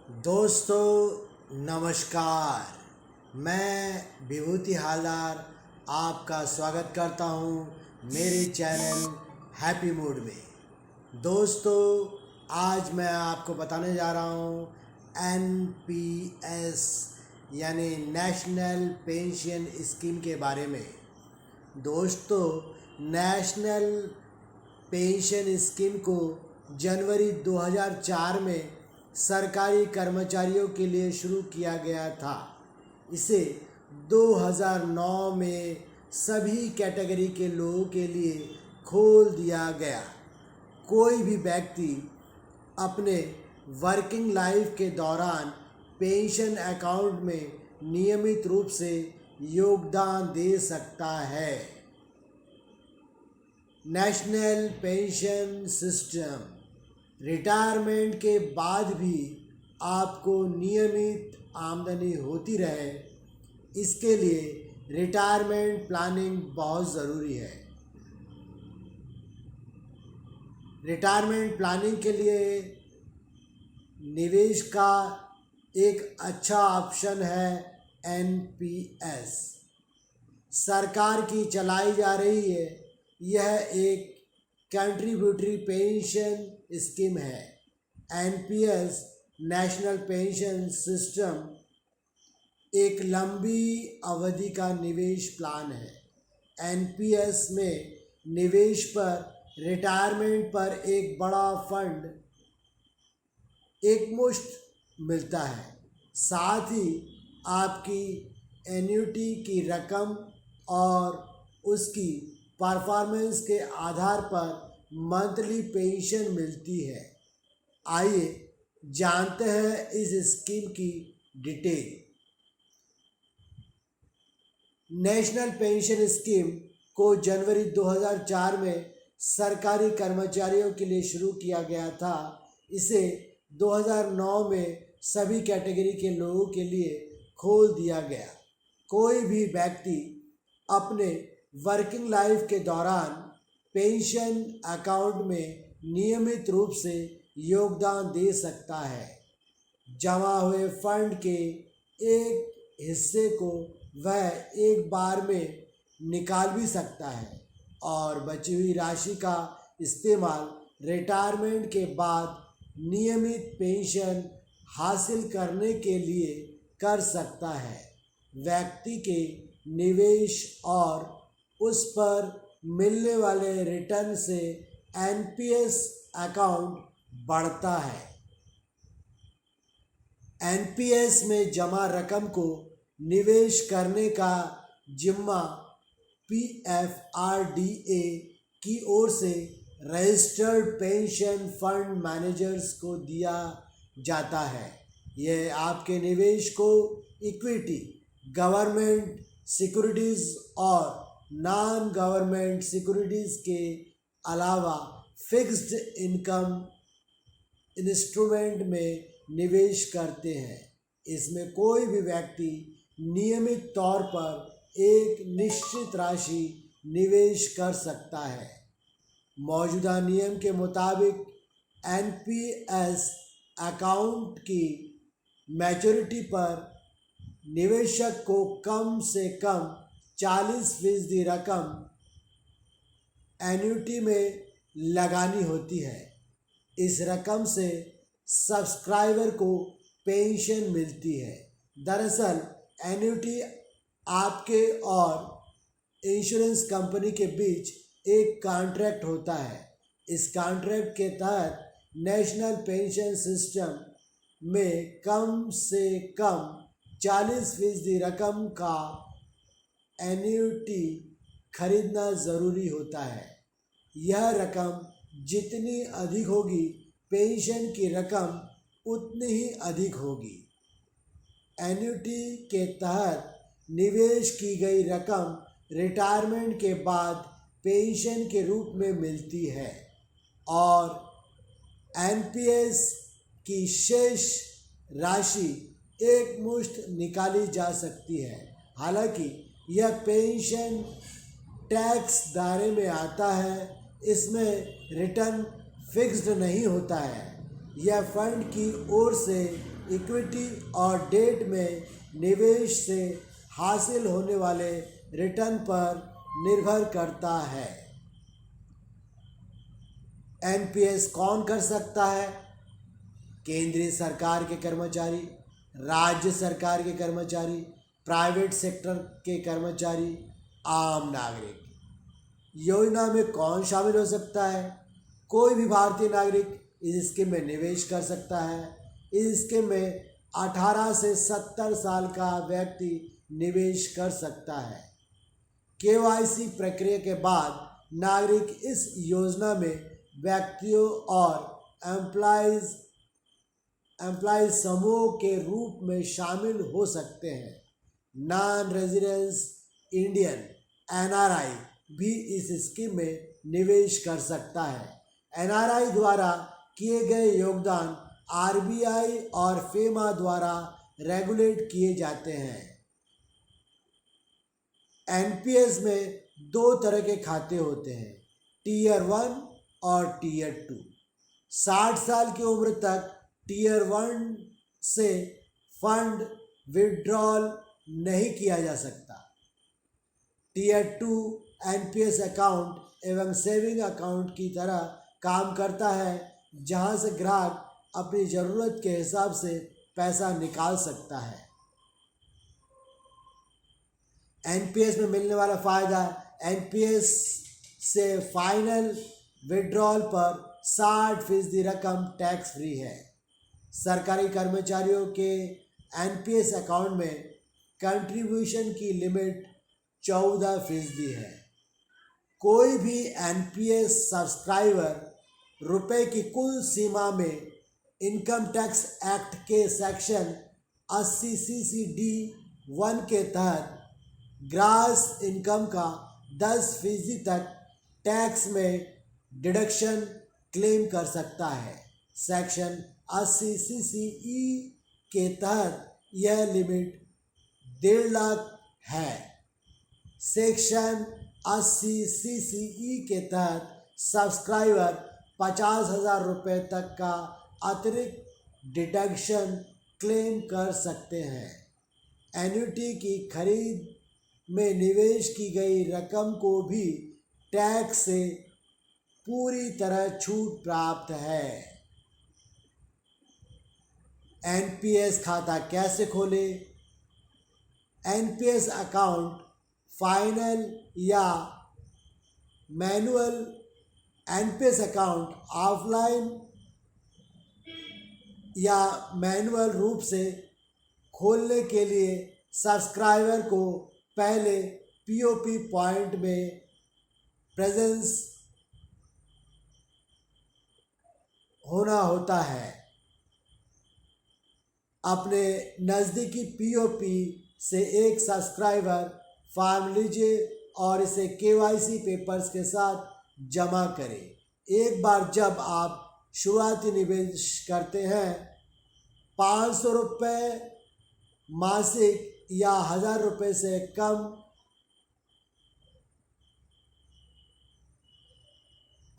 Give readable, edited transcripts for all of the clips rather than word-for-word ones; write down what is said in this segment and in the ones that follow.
दोस्तों नमस्कार। मैं विभूति हालदार आपका स्वागत करता हूं मेरे चैनल हैप्पी मूड में। दोस्तों आज मैं आपको बताने जा रहा हूं एनपीएस यानी नेशनल पेंशन स्कीम के बारे में। दोस्तों नेशनल पेंशन स्कीम को जनवरी 2004 में सरकारी कर्मचारियों के लिए शुरू किया गया था। इसे 2009 में सभी कैटेगरी के लोगों के लिए खोल दिया गया। कोई भी व्यक्ति अपने वर्किंग लाइफ के दौरान पेंशन अकाउंट में नियमित रूप से योगदान दे सकता है। नेशनल पेंशन सिस्टम रिटायरमेंट के बाद भी आपको नियमित आमदनी होती रहे, इसके लिए रिटायरमेंट प्लानिंग बहुत ज़रूरी है। रिटायरमेंट प्लानिंग के लिए निवेश का एक अच्छा ऑप्शन है एनपीएस। सरकार की चलाई जा रही है यह एक कंट्रीब्यूटरी पेंशन स्कीम है। एनपीएस नेशनल पेंशन सिस्टम एक लंबी अवधि का निवेश प्लान है। एनपीएस में निवेश पर रिटायरमेंट पर एक बड़ा फंड एकमुश्त मिलता है। साथ ही आपकी एन्युटी की रकम और उसकी परफॉर्मेंस के आधार पर मंथली पेंशन मिलती है। आइए जानते हैं इस स्कीम की डिटेल। नेशनल पेंशन स्कीम को जनवरी 2004 में सरकारी कर्मचारियों के लिए शुरू किया गया था। इसे 2009 में सभी कैटेगरी के लोगों के लिए खोल दिया गया। कोई भी व्यक्ति अपने वर्किंग लाइफ के दौरान पेंशन अकाउंट में नियमित रूप से योगदान दे सकता है। जमा हुए फंड के एक हिस्से को वह एक बार में निकाल भी सकता है और बची हुई राशि का इस्तेमाल रिटायरमेंट के बाद नियमित पेंशन हासिल करने के लिए कर सकता है। व्यक्ति के निवेश और उस पर मिलने वाले रिटर्न से एनपीएस अकाउंट बढ़ता है। एनपीएस में जमा रकम को निवेश करने का जिम्मा पीएफआरडीए की ओर से रजिस्टर्ड पेंशन फंड मैनेजर्स को दिया जाता है। यह आपके निवेश को इक्विटी, गवर्नमेंट सिक्योरिटीज़ और नॉन गवर्नमेंट सिक्योरिटीज़ के अलावा फिक्स्ड इनकम इंस्ट्रूमेंट में निवेश करते हैं। इसमें कोई भी व्यक्ति नियमित तौर पर एक निश्चित राशि निवेश कर सकता है। मौजूदा नियम के मुताबिक एनपीएस अकाउंट की मैच्योरिटी पर निवेशक को कम से कम 40% रकम एन्युटी में लगानी होती है। इस रकम से सब्सक्राइबर को पेंशन मिलती है। दरअसल एन्युटी आपके और इंश्योरेंस कंपनी के बीच एक कॉन्ट्रैक्ट होता है। इस कॉन्ट्रैक्ट के तहत नेशनल पेंशन सिस्टम में कम से कम 40% रकम का एन्युटी खरीदना ज़रूरी होता है। यह रकम जितनी अधिक होगी पेंशन की रकम उतनी ही अधिक होगी। एन्युटी के तहत निवेश की गई रकम रिटायरमेंट के बाद पेंशन के रूप में मिलती है और एनपीएस की शेष राशि एकमुश्त निकाली जा सकती है। हालांकि यह पेंशन टैक्स दायरे में आता है। इसमें रिटर्न फिक्स्ड नहीं होता है। यह फंड की ओर से इक्विटी और डेट में निवेश से हासिल होने वाले रिटर्न पर निर्भर करता है। एनपीएस कौन कर सकता है? केंद्रीय सरकार के कर्मचारी, राज्य सरकार के कर्मचारी, प्राइवेट सेक्टर के कर्मचारी, आम नागरिक। योजना में कौन शामिल हो सकता है? कोई भी भारतीय नागरिक इस स्कीम में निवेश कर सकता है। इस स्कीम में 18 से 70 साल का व्यक्ति निवेश कर सकता है। केवाईसी प्रक्रिया के बाद नागरिक इस योजना में व्यक्तियों और एम्प्लॉयज समूह के रूप में शामिल हो सकते हैं। नॉन रेजिडेंस इंडियन एनआरआई भी इस स्कीम में निवेश कर सकता है। एनआरआई द्वारा किए गए योगदान आरबीआई और फेमा द्वारा रेगुलेट किए जाते हैं। एनपीएस में 2 तरह के खाते होते हैं, टीयर 1 और टीयर 2। 60 साल की उम्र तक टीयर 1 से फंड विड्रॉल नहीं किया जा सकता। टीयर 2 एनपीएस अकाउंट एवं सेविंग अकाउंट की तरह काम करता है, जहां से ग्राहक अपनी ज़रूरत के हिसाब से पैसा निकाल सकता है। एनपीएस में मिलने वाला फ़ायदा, एनपीएस से फाइनल विड्रॉल पर 60% रकम टैक्स फ्री है। सरकारी कर्मचारियों के एनपीएस अकाउंट में कंट्रीब्यूशन की लिमिट 14% है। कोई भी एनपीएस सब्सक्राइबर रुपए की कुल सीमा में इनकम टैक्स एक्ट के सेक्शन 80 CCD 1 के तहत ग्रास इनकम का 10% तक टैक्स में डिडक्शन क्लेम कर सकता है। सेक्शन 80 CCE के तहत यह लिमिट 1.5 लाख है। सेक्शन 80 CCE के तहत सब्सक्राइबर 50,000 रुपये तक का अतिरिक्त डिडक्शन क्लेम कर सकते हैं। एन्युटी की खरीद में निवेश की गई रकम को भी टैक्स से पूरी तरह छूट प्राप्त है। एनपीएस खाता कैसे खोलें? एनपीएस अकाउंट फाइनल या मैनुअल एनपीएस अकाउंट ऑफलाइन या मैनुअल रूप से खोलने के लिए सब्सक्राइबर को पहले पीओपी पॉइंट में प्रेजेंस होना होता है। अपने नज़दीकी पीओपी से एक सब्सक्राइबर फॉर्म लीजिए और इसे केवाईसी पेपर्स के साथ जमा करें। एक बार जब आप शुरुआती निवेश करते हैं, 500 रुपये मासिक या 1000 रुपये से कम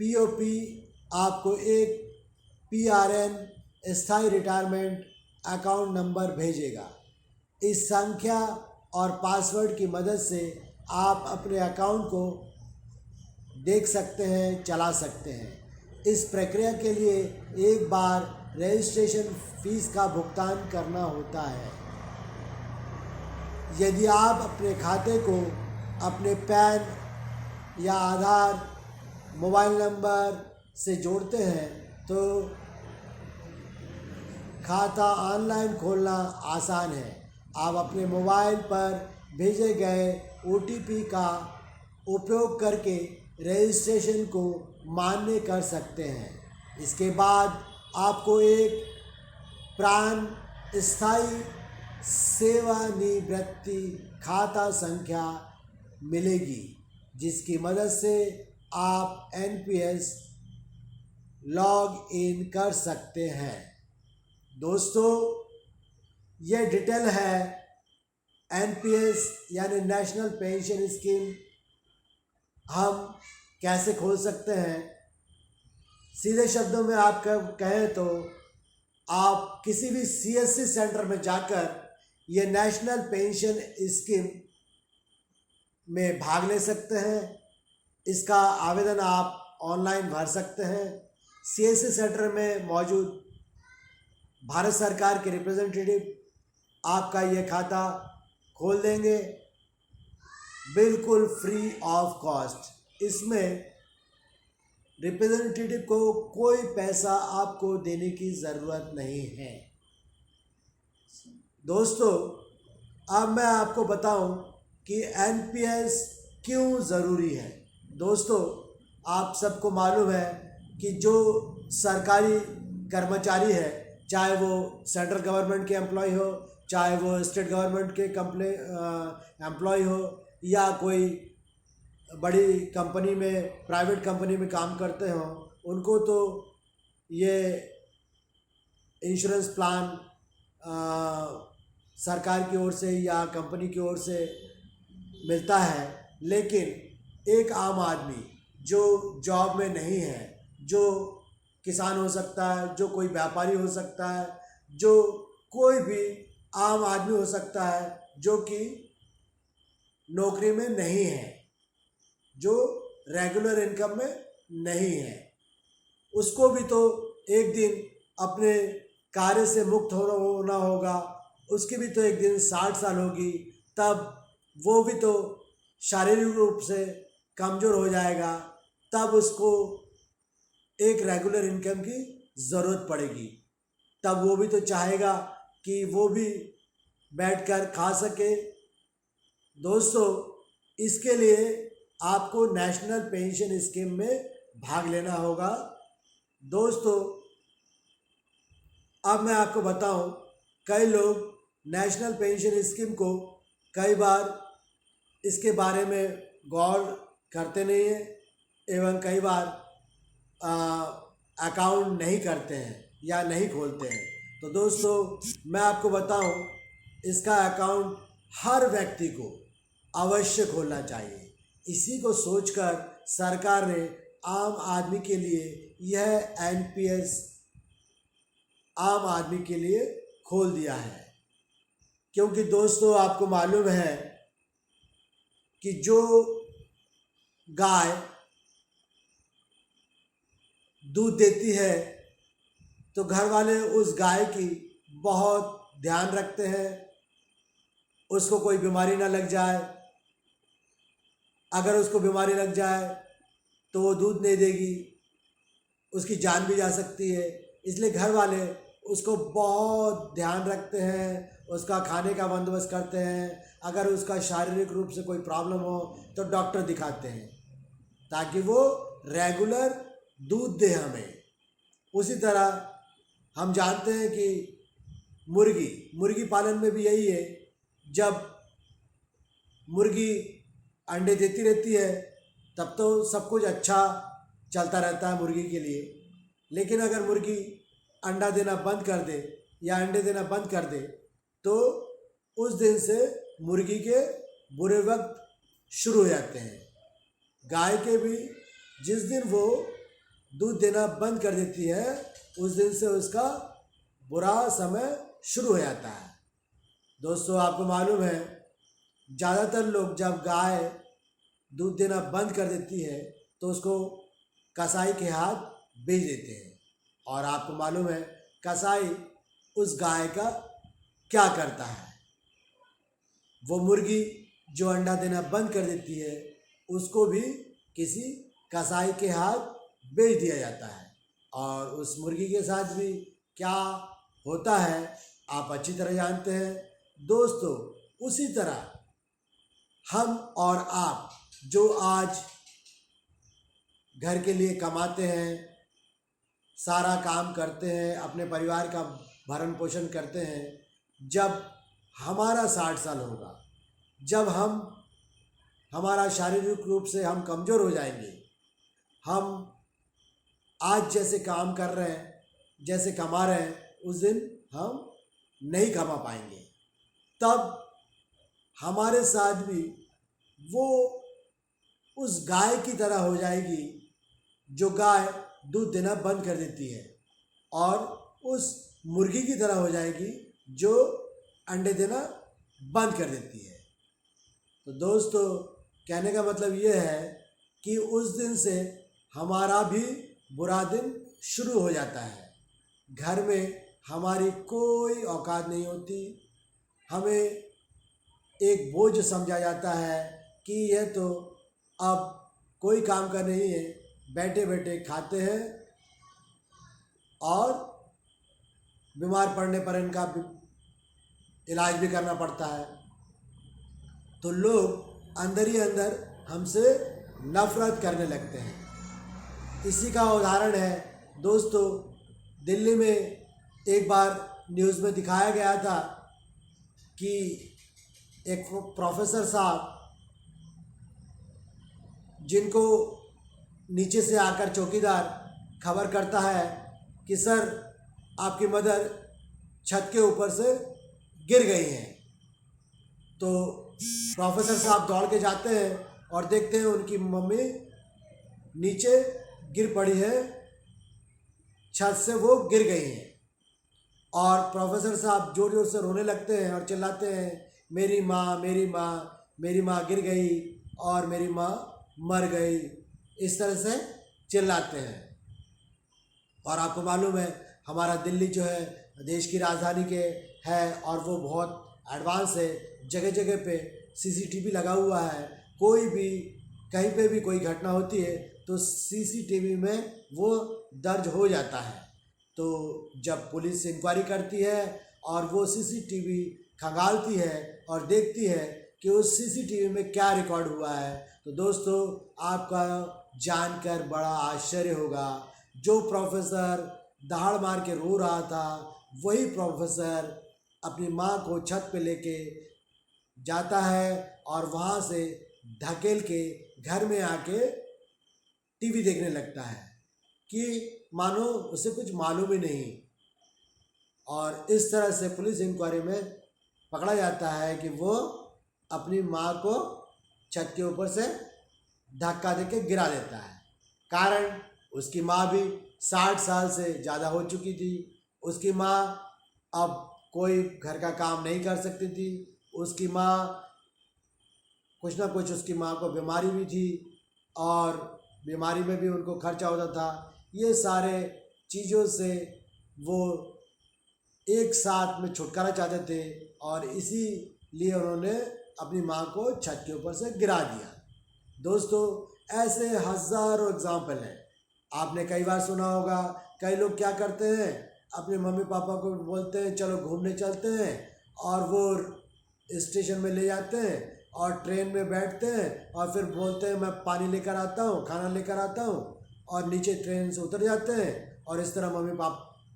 पीओपी आपको एक पीआरएन स्थायी रिटायरमेंट अकाउंट नंबर भेजेगा। इस संख्या और पासवर्ड की मदद से आप अपने अकाउंट को देख सकते हैं, चला सकते हैं। इस प्रक्रिया के लिए एक बार रजिस्ट्रेशन फीस का भुगतान करना होता है। यदि आप अपने खाते को अपने पैन या आधार मोबाइल नंबर से जोड़ते हैं तो खाता ऑनलाइन खोलना आसान है। आप अपने मोबाइल पर भेजे गए ओटीपी का उपयोग करके रजिस्ट्रेशन को मान्य कर सकते हैं। इसके बाद आपको एक प्राण स्थायी सेवानिवृत्ति खाता संख्या मिलेगी, जिसकी मदद से आप एनपीएस लॉग इन कर सकते हैं। दोस्तों, यह डिटेल है एनपीएस यानी नेशनल पेंशन स्कीम हम कैसे खोल सकते हैं। सीधे शब्दों में आप कहें तो आप किसी भी CSC सेंटर में जाकर ये नेशनल पेंशन स्कीम में भाग ले सकते हैं। इसका आवेदन आप ऑनलाइन भर सकते हैं। CSC सेंटर में मौजूद भारत सरकार के रिप्रेजेंटेटिव आपका ये खाता खोल देंगे बिल्कुल फ्री ऑफ कॉस्ट। इसमें रिप्रेजेंटेटिव को कोई पैसा आपको देने की ज़रूरत नहीं है। दोस्तों, अब मैं आपको बताऊं कि NPS क्यों ज़रूरी है। दोस्तों, आप सबको मालूम है कि जो सरकारी कर्मचारी है, चाहे वो सेंट्रल गवर्नमेंट के एम्प्लॉय हो, चाहे वो स्टेट गवर्नमेंट के एम्प्लॉय हो, या कोई बड़ी कंपनी में, प्राइवेट कंपनी में काम करते हो, उनको तो ये इंश्योरेंस प्लान सरकार की ओर से या कंपनी की ओर से मिलता है। लेकिन एक आम आदमी जो जॉब में नहीं है, जो किसान हो सकता है, जो कोई व्यापारी हो सकता है, जो कोई भी आम आदमी हो सकता है जो कि नौकरी में नहीं है, जो रेगुलर इनकम में नहीं है, उसको भी तो एक दिन अपने कार्य से मुक्त होना होगा। उसकी भी तो एक दिन 60 साल होगी, तब वो भी तो शारीरिक रूप से कमज़ोर हो जाएगा, तब उसको एक रेगुलर इनकम की ज़रूरत पड़ेगी। तब वो भी तो चाहेगा कि वो भी बैठकर खा सके। दोस्तों, इसके लिए आपको नेशनल पेंशन स्कीम में भाग लेना होगा। दोस्तों, अब मैं आपको बताऊं, कई लोग नेशनल पेंशन स्कीम को कई बार इसके बारे में गौर करते नहीं हैं, एवं कई बार अकाउंट नहीं करते हैं या नहीं खोलते हैं। तो दोस्तों, मैं आपको बताऊं, इसका अकाउंट हर व्यक्ति को अवश्य खोलना चाहिए। इसी को सोचकर सरकार ने आम आदमी के लिए यह NPS आम आदमी के लिए खोल दिया है। क्योंकि दोस्तों, आपको मालूम है कि जो गाय दूध देती है तो घर वाले उस गाय की बहुत ध्यान रखते हैं, उसको कोई बीमारी ना लग जाए। अगर उसको बीमारी लग जाए तो वो दूध नहीं देगी, उसकी जान भी जा सकती है। इसलिए घर वाले उसको बहुत ध्यान रखते हैं, उसका खाने का बंदोबस्त करते हैं। अगर उसका शारीरिक रूप से कोई प्रॉब्लम हो तो डॉक्टर दिखाते हैं ताकि वो रेगुलर दूध दे हमें। उसी तरह हम जानते हैं कि मुर्गी पालन में भी यही है। जब मुर्गी अंडे देती रहती है तब तो सब कुछ अच्छा चलता रहता है मुर्गी के लिए। लेकिन अगर मुर्गी अंडा देना बंद कर दे या अंडे देना बंद कर दे तो उस दिन से मुर्गी के बुरे वक्त शुरू हो जाते हैं। गाय के भी जिस दिन वो दूध देना बंद कर देती है उस दिन से उसका बुरा समय शुरू हो जाता है। दोस्तों, आपको मालूम है, ज़्यादातर लोग जब गाय दूध देना बंद कर देती है तो उसको कसाई के हाथ बेच देते हैं। और आपको मालूम है कसाई उस गाय का क्या करता है, वो मुर्गी जो अंडा देना बंद कर देती है उसको भी किसी कसाई के हाथ बेच दिया जाता है। और उस मुर्गी के साथ भी क्या होता है आप अच्छी तरह जानते हैं। दोस्तों, उसी तरह हम और आप जो आज घर के लिए कमाते हैं, सारा काम करते हैं, अपने परिवार का भरण पोषण करते हैं, जब हमारा 60 साल होगा, जब हमारा शारीरिक रूप से हम कमज़ोर हो जाएंगे, हम आज जैसे काम कर रहे हैं, जैसे कमा रहे हैं, उस दिन हम नहीं कमा पाएंगे। तब हमारे साथ भी वो उस गाय की तरह हो जाएगी जो गाय दूध देना बंद कर देती है और उस मुर्गी की तरह हो जाएगी जो अंडे देना बंद कर देती है। तो दोस्तों, कहने का मतलब ये है कि उस दिन से हमारा भी बुरा दिन शुरू हो जाता है। घर में हमारी कोई औकात नहीं होती, हमें एक बोझ समझा जाता है कि यह तो अब कोई काम का नहीं है, बैठे बैठे खाते हैं और बीमार पड़ने पर इनका इलाज भी करना पड़ता है। तो लोग अंदर ही अंदर हमसे नफरत करने लगते हैं। इसी का उदाहरण है दोस्तों, दिल्ली में एक बार न्यूज़ में दिखाया गया था कि एक प्रोफेसर साहब, जिनको नीचे से आकर चौकीदार खबर करता है कि सर आपकी मदर छत के ऊपर से गिर गई हैं, तो प्रोफेसर साहब दौड़ के जाते हैं और देखते हैं उनकी मम्मी नीचे गिर पड़ी है, छत से वो गिर गई हैं। और प्रोफेसर साहब जोर जोर से रोने लगते हैं और चिल्लाते हैं, मेरी माँ, मेरी माँ, मेरी माँ गिर गई और मेरी माँ मर गई, इस तरह से चिल्लाते हैं। और आपको मालूम है हमारा दिल्ली जो है देश की राजधानी के है और वो बहुत एडवांस है, जगह जगह पे सीसीटीवी लगा हुआ है। कोई भी कहीं पे भी कोई घटना होती है तो सीसीटीवी में वो दर्ज हो जाता है। तो जब पुलिस इंक्वायरी करती है और वो सीसीटीवी खंगालती है और देखती है कि उस सीसीटीवी में क्या रिकॉर्ड हुआ है, तो दोस्तों आपका जानकर बड़ा आश्चर्य होगा, जो प्रोफेसर दहाड़ मार के रो रहा था वही प्रोफेसर अपनी माँ को छत पे लेके जाता है और वहाँ से धकेल के घर में आके टीवी देखने लगता है कि मानो उसे कुछ मालूम ही नहीं। और इस तरह से पुलिस इंक्वायरी में पकड़ा जाता है कि वो अपनी माँ को छत के ऊपर से धक्का देके गिरा देता है। कारण उसकी माँ भी 60 साल से ज़्यादा हो चुकी थी। उसकी माँ अब कोई घर का काम नहीं कर सकती थी। उसकी माँ कुछ ना कुछ, उसकी माँ को बीमारी भी थी और बीमारी में भी उनको खर्चा होता था। ये सारे चीज़ों से वो एक साथ में छुटकारा चाहते थे और इसीलिए उन्होंने अपनी माँ को छत के ऊपर से गिरा दिया। दोस्तों, ऐसे हज़ारों एग्जाम्पल हैं। आपने कई बार सुना होगा, कई लोग क्या करते हैं, अपने मम्मी पापा को बोलते हैं चलो घूमने चलते हैं और वो स्टेशन में ले जाते हैं और ट्रेन में बैठते हैं और फिर बोलते हैं मैं पानी लेकर आता हूँ, खाना लेकर आता हूँ, और नीचे ट्रेन से उतर जाते हैं और इस तरह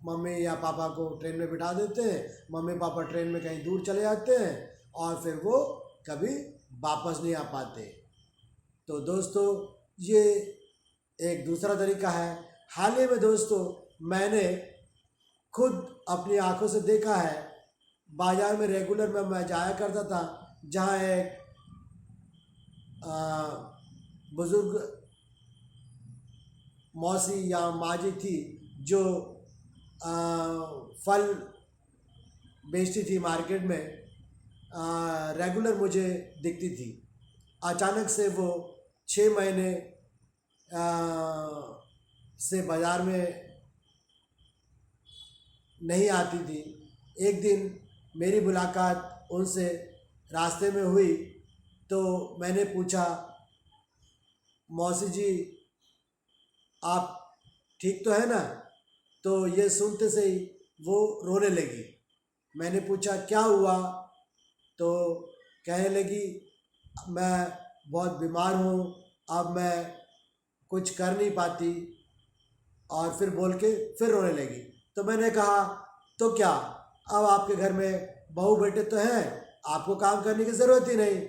मम्मी या पापा को ट्रेन में बिठा देते हैं। मम्मी पापा ट्रेन में कहीं दूर चले जाते हैं और फिर वो कभी वापस नहीं आ पाते। तो दोस्तों, ये एक दूसरा तरीका है। हाल ही में दोस्तों मैंने खुद अपनी आंखों से देखा है, बाज़ार में रेगुलर में मैं जाया करता था, जहाँ एक बुज़ुर्ग मौसी या माजी थी जो फल बेचती थी मार्केट में, रेगुलर मुझे दिखती थी। अचानक से वो 6 महीने से बाज़ार में नहीं आती थी। एक दिन मेरी मुलाकात उनसे रास्ते में हुई तो मैंने पूछा, मौसी जी आप ठीक तो है ना? तो ये सुनते से ही वो रोने लगी। मैंने पूछा क्या हुआ? तो कहने लगी मैं बहुत बीमार हूँ, अब मैं कुछ कर नहीं पाती, और फिर बोल के फिर रोने लगी। तो मैंने कहा तो क्या, अब आपके घर में बहू बेटे तो हैं, आपको काम करने की ज़रूरत ही नहीं।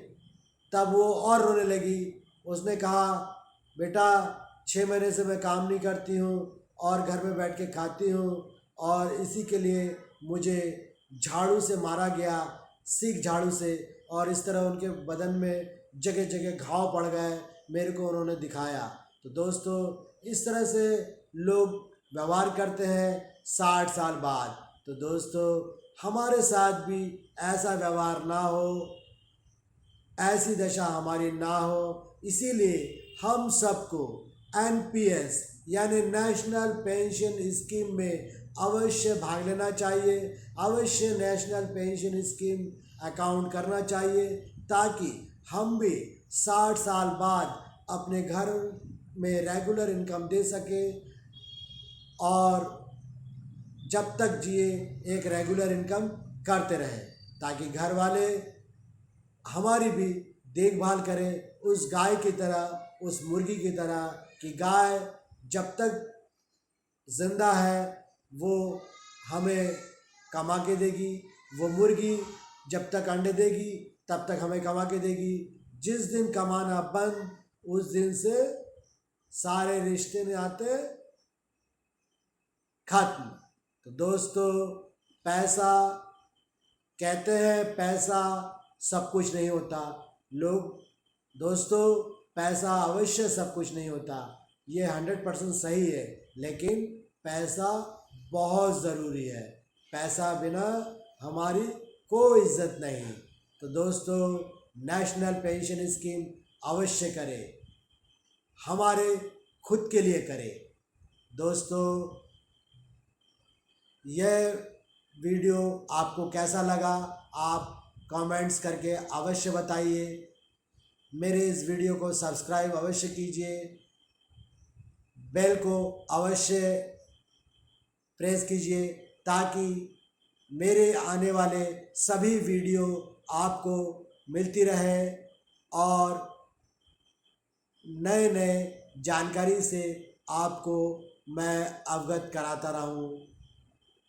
तब वो और रोने लगी। उसने कहा बेटा 6 महीने से मैं काम नहीं करती हूँ और घर में बैठ के खाती हूँ और इसी के लिए मुझे झाड़ू से मारा गया, सीख झाड़ू से, और इस तरह उनके बदन में जगह जगह घाव पड़ गए, मेरे को उन्होंने दिखाया। तो दोस्तों, इस तरह से लोग व्यवहार करते हैं 60 साल बाद। तो दोस्तों हमारे साथ भी ऐसा व्यवहार ना हो, ऐसी दशा हमारी ना हो, इसीलिए हम सबको एनपीएस यानी नेशनल पेंशन स्कीम में अवश्य भाग लेना चाहिए। अवश्य नेशनल पेंशन स्कीम अकाउंट करना चाहिए ताकि हम भी 60 साल बाद अपने घर में रेगुलर इनकम दे सकें और जब तक जिए एक रेगुलर इनकम करते रहें, ताकि घर वाले हमारी भी देखभाल करें उस गाय की तरह, उस मुर्गी की तरह कि गाय जब तक ज़िंदा है वो हमें कमा के देगी, वो मुर्गी जब तक अंडे देगी तब तक हमें कमा के देगी। जिस दिन कमाना बंद उस दिन से सारे रिश्ते नाते खत्म। तो दोस्तों पैसा, कहते हैं पैसा सब कुछ नहीं होता। लोग दोस्तों पैसा अवश्य सब कुछ नहीं होता, ये 100% सही है, लेकिन पैसा बहुत ज़रूरी है। पैसा बिना हमारी कोई इज्जत नहीं। तो दोस्तों नेशनल पेंशन स्कीम अवश्य करें, हमारे खुद के लिए करें। दोस्तों यह वीडियो आपको कैसा लगा आप कमेंट्स करके अवश्य बताइए। मेरे इस वीडियो को सब्सक्राइब अवश्य कीजिए, बेल को अवश्य प्रेस कीजिए ताकि मेरे आने वाले सभी वीडियो आपको मिलती रहे और नए नए जानकारी से आपको मैं अवगत कराता रहूं।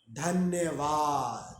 धन्यवाद।